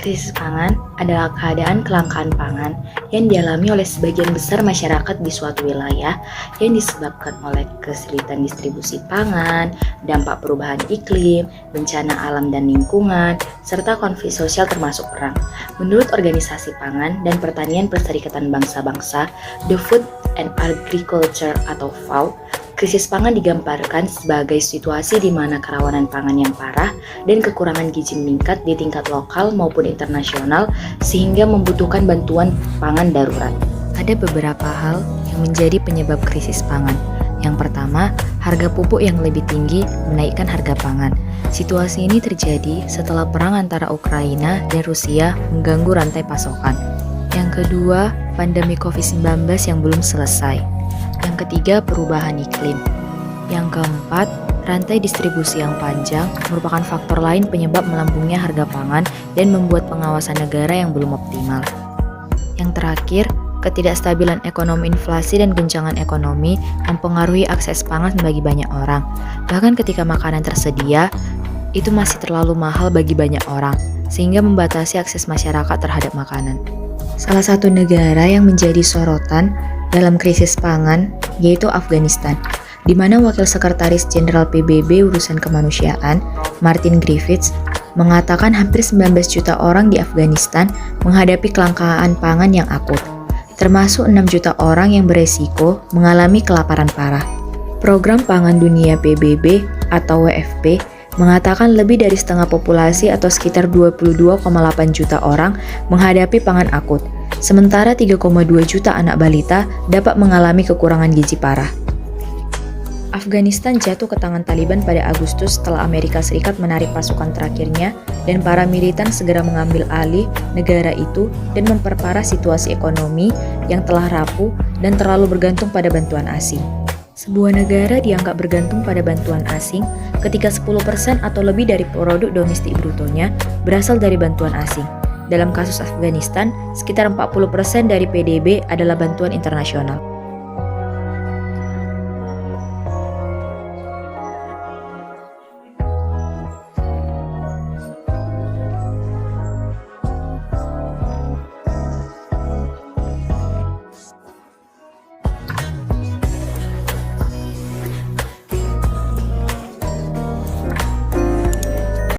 Krisis pangan adalah keadaan kelangkaan pangan yang dialami oleh sebagian besar masyarakat di suatu wilayah yang disebabkan oleh kesulitan distribusi pangan, dampak perubahan iklim, bencana alam dan lingkungan, serta konflik sosial termasuk perang. Menurut Organisasi Pangan dan Pertanian Perserikatan Bangsa-Bangsa, The Food and Agriculture atau FAO, krisis pangan digambarkan sebagai situasi di mana kerawanan pangan yang parah dan kekurangan gizi meningkat di tingkat lokal maupun internasional sehingga membutuhkan bantuan pangan darurat. Ada beberapa hal yang menjadi penyebab krisis pangan. Yang pertama, harga pupuk yang lebih tinggi menaikkan harga pangan. Situasi ini terjadi setelah perang antara Ukraina dan Rusia mengganggu rantai pasokan. Yang kedua, pandemi COVID-19 yang belum selesai. Yang ketiga, perubahan iklim. Yang keempat, rantai distribusi yang panjang merupakan faktor lain penyebab melambungnya harga pangan dan membuat pengawasan negara yang belum optimal. Yang terakhir, ketidakstabilan ekonomi, inflasi, dan guncangan ekonomi mempengaruhi akses pangan bagi banyak orang. Bahkan ketika makanan tersedia, itu masih terlalu mahal bagi banyak orang, sehingga membatasi akses masyarakat terhadap makanan. Salah satu negara yang menjadi sorotan dalam krisis pangan yaitu Afghanistan, di mana Wakil Sekretaris Jenderal PBB Urusan Kemanusiaan, Martin Griffiths, mengatakan hampir 19 juta orang di Afghanistan menghadapi kelangkaan pangan yang akut, termasuk 6 juta orang yang beresiko mengalami kelaparan parah. Program Pangan Dunia PBB atau WFP mengatakan lebih dari setengah populasi atau sekitar 22,8 juta orang menghadapi pangan akut, sementara 3,2 juta anak balita dapat mengalami kekurangan gizi parah. Afghanistan jatuh ke tangan Taliban pada Agustus setelah Amerika Serikat menarik pasukan terakhirnya dan para militan segera mengambil alih negara itu dan memperparah situasi ekonomi yang telah rapuh dan terlalu bergantung pada bantuan asing. Sebuah negara dianggap bergantung pada bantuan asing ketika 10% atau lebih dari produk domestik brutonya berasal dari bantuan asing. Dalam kasus Afghanistan, sekitar 40% dari PDB adalah bantuan internasional.